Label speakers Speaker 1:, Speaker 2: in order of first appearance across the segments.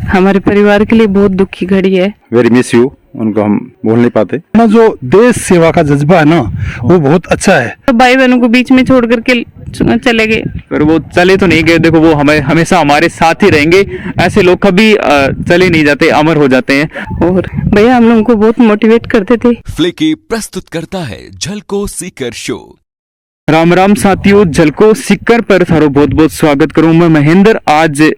Speaker 1: हमारे परिवार के लिए बहुत दुख की घड़ी है।
Speaker 2: वेरी मिस यू, उनको हम भूल नहीं पाते।
Speaker 3: जो देश सेवा का जज्बा है ना, वो बहुत अच्छा है।
Speaker 1: तो भाई बहनों को बीच में छोड़ करके चले गए,
Speaker 4: पर वो चले तो नहीं गए। देखो वो हमें हमेशा हमारे साथ ही रहेंगे। ऐसे लोग कभी चले नहीं जाते, अमर हो जाते हैं।
Speaker 1: और भैया हम लोगों को बहुत मोटिवेट करते थे।
Speaker 5: फ्लिकी प्रस्तुत करता है झलको सीकर शो।
Speaker 4: राम राम साथियों, झलको सीकर पर थारो बहुत बहुत स्वागत करूं मैं महेंद्र। आज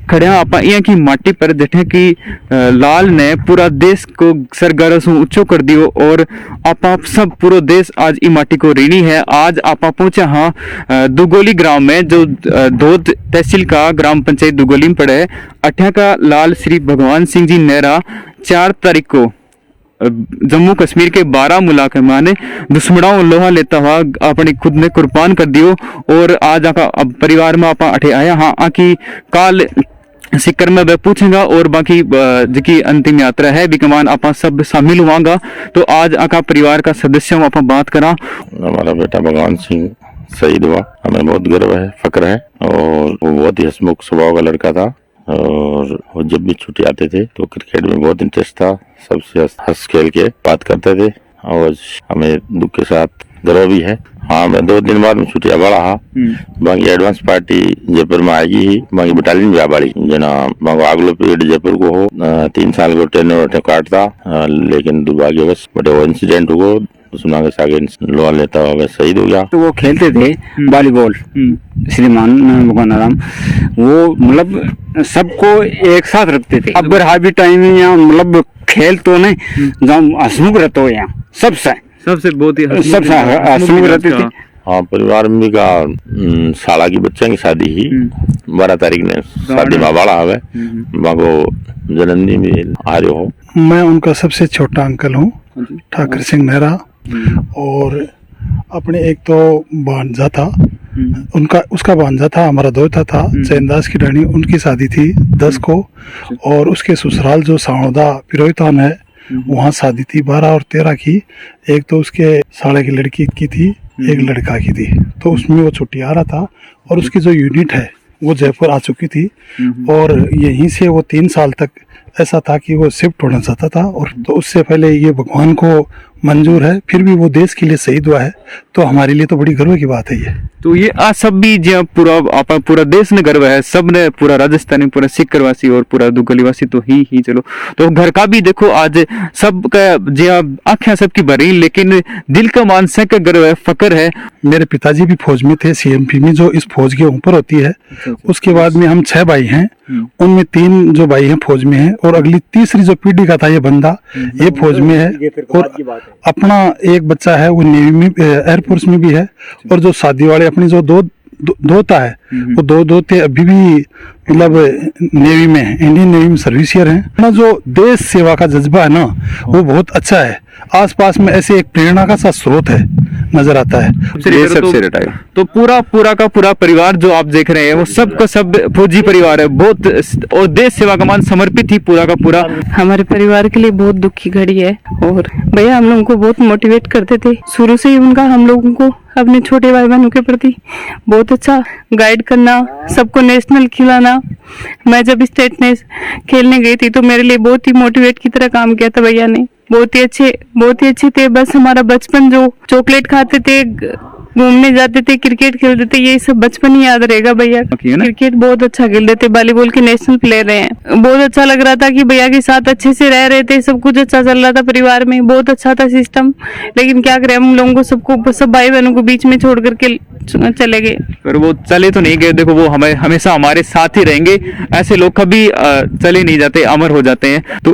Speaker 4: खड़े आप यहाँ की माटी पर जठे की लाल ने पूरा देश को सरगर्व से ऊंचो कर दियो और आप सब पूरा देश आज ई माटी को ऋणी है। आज आप पहुंचे हाँ दुगोली ग्राम में, जो धोद तहसील का ग्राम पंचायत दुगोली में पड़े। अठा का लाल श्री भगवान सिंह जी नेहरा 4 तारीख को जम्मू कश्मीर के बारामूला के माने दुश्मनाओं लोहा लेता हुआ अपनी खुद ने कुर्बान कर दियो। और आज आका अब परिवार में आप अठे आया हाँ आकी काल सिक्कर में वह पूछेगा और बाकी जिकी अंतिम यात्रा है विकमान आप सब शामिल हुआगा। तो आज आका परिवार का सदस्य आप बात करा।
Speaker 2: हमारा बेटा भगवान सिंह शहीद हुआ, हमें बहुत गर्व है, फक्र है। और वो बहुत ही हंसमुख स्वभाव का लड़का था और वो जब भी छुट्टी आते थे तो क्रिकेट में बहुत इंटरेस्ट था, सबसे हंस खेल के बात करते थे। और हमें दुख के साथ गर्व भी है। हाँ, मैं 2 दिन बाद में छुट्टियां बड़ा हाँ बाकी एडवांस पार्टी जयपुर में आएगी ही, बाकी बटालियन भी आ बाड़ी जना बाकी अगलो पीरियड जयपुर को हो 3 साल को टेन काटता, लेकिन दुर्भाग्यवश बटे वो इंसिडेंट हुआ, सुना के सागे लोहा लेता हुआ शहीद हो गया।
Speaker 6: तो वो खेलते थे वॉलीबॉल, श्रीमान भगवान, वो मतलब सबको एक साथ रखते थे। अब हावी टाइम यहाँ मतलब खेल तो नहीं, जब हंसमुख रहते हो यहाँ सबसे बहुत ही हंसमुख रहते थे।
Speaker 2: हाँ, परिवार में का साला की बच्चा की शादी ही 12 तारीख ने शादी में बाड़ा हवे बाको जन्मदिन में आ रहे हो।
Speaker 3: मैं उनका सबसे छोटा अंकल हूँ, ठाकर सिंह नेहरा। और अपने एक तो भांजा था, उसका भांजा था, हमारा दोता था चैनदास की रानी, उनकी शादी थी 10 को। और उसके ससुराल जो सावदा पिरोहितान है वहाँ शादी थी 12 और 13 की। एक तो उसके साले की लड़की की थी, एक लड़का की थी। तो उसमें वो छुट्टी आ रहा था और उसकी जो यूनिट है वो जयपुर आ चुकी थी। और यहीं से वो 3 साल तक ऐसा था कि वो शिफ्ट होना चाहता था। और तो उससे पहले ये भगवान को मंजूर है, फिर भी वो देश के लिए शहीद हुआ है। तो हमारे लिए तो बड़ी गर्व की बात है ये।
Speaker 4: तो ये आज सब भी जो पूरा देश में गर्व है, सब ने, पूरा राजस्थानी, पूरा सिक्करवासी और पूरा दुगलीवासी तो ही चलो। तो घर का भी देखो आज सब का जो आंखें सबकी भरी, लेकिन दिल का मानसिक का गर्व है, फक्र है।
Speaker 3: मेरे पिताजी भी फौज में थे, सीएमपी में, जो इस फौज के ऊपर होती है। उसके बाद में हम 6 भाई हैं, उनमें 3 जो भाई हैं फौज में हैं और अगली तीसरी जो पीढ़ी का था ये बंदा, ये फौज में है। और अपना एक बच्चा है वो नेवी में, एयरफोर्स में भी है। और जो शादी वाले अपनी जो दोता है वो 2 दोते अभी भी मतलब नेवी में है, इंडियन नेवी में सर्विसियर हैं। जो देश सेवा का जज्बा है ना, वो बहुत अच्छा है। आसपास में ऐसे एक प्रेरणा का सा स्रोत है, नजर आता है।
Speaker 4: सबसे रिटायर तो पूरा का पूरा परिवार जो आप देख रहे हैं वो सब का सब फौजी परिवार है, बहुत और देश सेवा का मान समर्पित ही पूरा का पूरा।
Speaker 1: हमारे परिवार के लिए बहुत दुख की घड़ी है। और भैया हम लोगों को बहुत मोटिवेट करते थे शुरू से ही। उनका हम लोगों को अपने छोटे भाई बहनों के प्रति बहुत अच्छा गाइड करना, सबको नेशनल खिलाना। मैं जब स्टेट ने खेलने गई थी तो मेरे लिए बहुत ही मोटिवेट की तरह काम किया था भैया ने। बहुत ही अच्छे थे। बस हमारा बचपन, जो चॉकलेट खाते थे, घूमने जाते थे, क्रिकेट खेलते थे, ये सब बचपन ही याद रहेगा भैया। क्रिकेट बहुत अच्छा खेलते थे, वॉलीबॉल के नेशनल प्लेयर हैं। बहुत अच्छा लग रहा था कि भैया के साथ अच्छे से रह रहे थे, सब कुछ अच्छा चल रहा था परिवार में, बहुत अच्छा था सिस्टम। लेकिन क्या करें, हम लोगों को सबको, सब भाई बहनों को बीच में छोड़ करके चले गए।
Speaker 4: पर वो चले तो नहीं गए। देखो वो हमें हमेशा हमारे साथ ही रहेंगे। ऐसे लोग कभी चले नहीं जाते, अमर हो जाते हैं। तो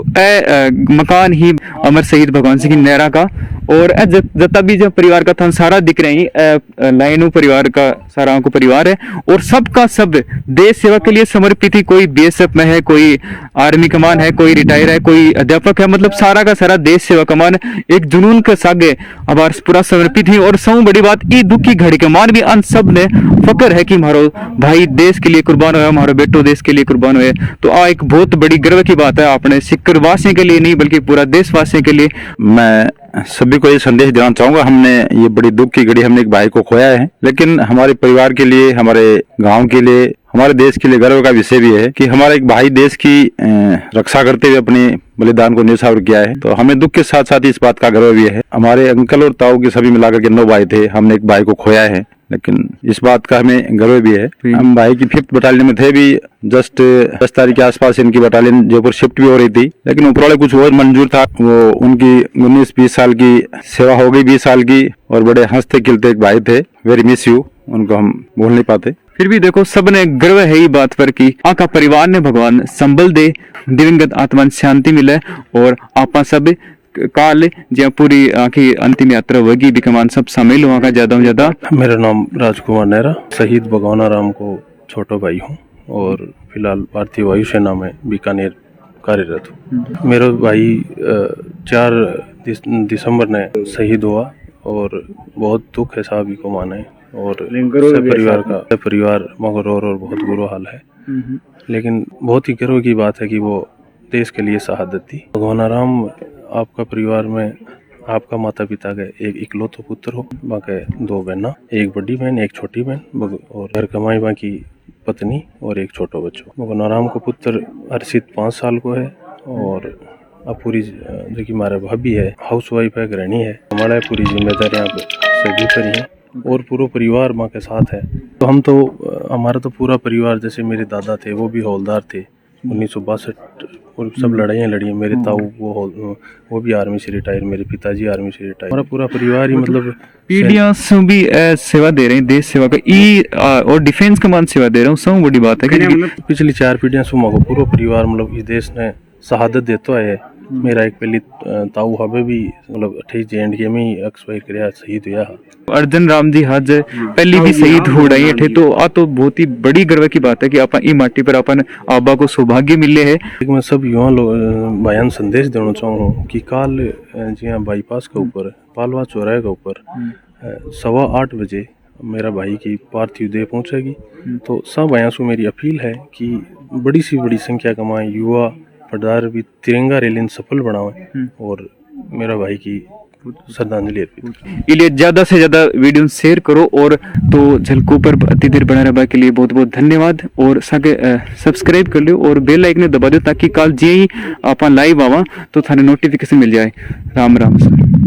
Speaker 4: मकान ही अमर शहीद भगवान सिंह नेहरा का। और जता भी जब परिवार का था सारा दिख रहे हैं, लाइनों परिवार का सारा को परिवार है और सबका सब देश सेवा के लिए समर्पित ही। कोई बीएसएफ में है, कोई आर्मी कमान है, कोई रिटायर है, कोई अध्यापक है, मतलब सारा का सारा देश सेवा कमान एक जुनून का सागे अब पूरा समर्पित ही। और सब बड़ी बात ये दुख की घड़ी के मान भी अन सब ने फक्र है कि हमारो भाई देश के लिए कुर्बान हुआ, हमारा बेटो देश के लिए कुर्बान हुए। तो आ एक बहुत बड़ी गर्व की बात है अपने सिक्करवासियों के लिए नहीं बल्कि पूरा देशवासियों के लिए।
Speaker 2: मैं सभी को ये संदेश देना चाहूंगा, हमने ये बड़ी दुख की घड़ी, हमने एक भाई को खोया है, लेकिन हमारे परिवार के लिए, हमारे गांव के लिए,
Speaker 7: हमारे देश के लिए गर्व का विषय भी है कि हमारा एक भाई देश की रक्षा करते हुए अपने बलिदान को न्यौछावर किया है। तो हमें दुख के साथ साथ इस बात का गर्व भी है। हमारे अंकल और ताऊ के सभी मिलाकर के 9 भाई थे, हमने एक भाई को खोया है, लेकिन इस बात का हमें गर्व भी है। हम भाई की 5th बटालियन में थे भी, जस्ट 10 तारीख के आसपास इनकी बटालियन जयपुर शिफ्ट भी हो रही थी, लेकिन ऊपर वाले कुछ और मंजूर था। वो उनकी 19-20 साल की सेवा हो गई, 20 साल की, और बड़े हंसते खिलते एक भाई थे। वेरी मिस यू, उनको हम भूल नहीं पाते।
Speaker 4: फिर भी देखो सबने गर्व है ही बात पर कि आका परिवार ने भगवान संबल दे, दिवंगत आत्मा शांति मिले और आपा सब काल जहाँ पूरी आखी अंतिम यात्रा होगी विकमान सब शामिल हुआ का ज्यादा से ज्यादा।
Speaker 8: मेरा नाम राजकुमार नेहरा, शहीद भगवाना राम को छोटा भाई हूँ और फिलहाल भारतीय वायुसेना में बीकानेर कार्यरत हूँ। मेरा भाई 4 दिसंबर ने शहीद हुआ और बहुत दुख है सभी को माने, और परिवार मगरूर और बहुत बुरा हाल है। लेकिन बहुत ही गर्व की बात है कि वो देश के लिए शहादत दी। भगवाना राम, आपका परिवार में आपका माता पिता का एक इकलौता पुत्र हो, बाकी 2 बहना, एक बड़ी बहन एक छोटी बहन, और घर कमाई बाकी पत्नी और एक छोटा बच्चा। भगवाना राम को पुत्र हर्षित 5 साल को है, और अब पूरी जो कि हमारा भाभी है, हाउस वाइफ है, गृहिणी है, हमारा पूरी जिम्मेदारियाँ सभी पर ही है और पूरा परिवार माँ के साथ है। तो हम तो हमारा तो पूरा परिवार, जैसे मेरे दादा थे वो भी हवलदार थे 1962, और सब लड़ाइयाँ लड़ी। मेरे ताऊ वो भी आर्मी से रिटायर, मेरे पिताजी आर्मी से रिटायर, हमारा पूरा परिवार ही मतलब
Speaker 4: पीढ़ियां से भी सेवा दे रहे हैं, देश सेवा का और डिफेंस कमान सेवा दे रहे हैं, सब बड़ी बात है कि
Speaker 8: पिछली 4 पीढ़ियां सुमा को पूरा परिवार मतलब इस देश ने शहादत देता है। मेरा एक पहली ताऊ हवे भी मतलब 28 JNK में ही एक्सपायर करया, शहीद हुआ।
Speaker 4: अर्जन राम जी आज पहली भी शहीद हो रही थे, तो आ तो बहुत ही बड़ी गर्व की बात है कि अपन ई माटी पर अपन आबा को सौभाग्य मिले है।
Speaker 8: मैं सब युवा बयान संदेश देना चाहूँ कि काल जी बाईपास के ऊपर पालवा चौराहे के ऊपर 8:15 बजे मेरा भाई की पार्थिव देह पहुंचेगी। तो सब आया सु मेरी अपील है कि बड़ी सी बड़ी संख्या कमाएं, युवा पदार भी तिरंगा रैली सफल बनाएं और मेरा भाई की श्रद्धांजलि अर्पित।
Speaker 4: इसलिए ज्यादा से ज्यादा वीडियो शेयर करो, और तो झलको पर अति देर बना रहने के लिए बहुत बहुत धन्यवाद। और सागे सब्सक्राइब कर लो और बेल आइकन दबा दो ताकि कल जे ही आप लाइव आवा तो थाने नोटिफिकेशन मिल जाए। राम राम सर।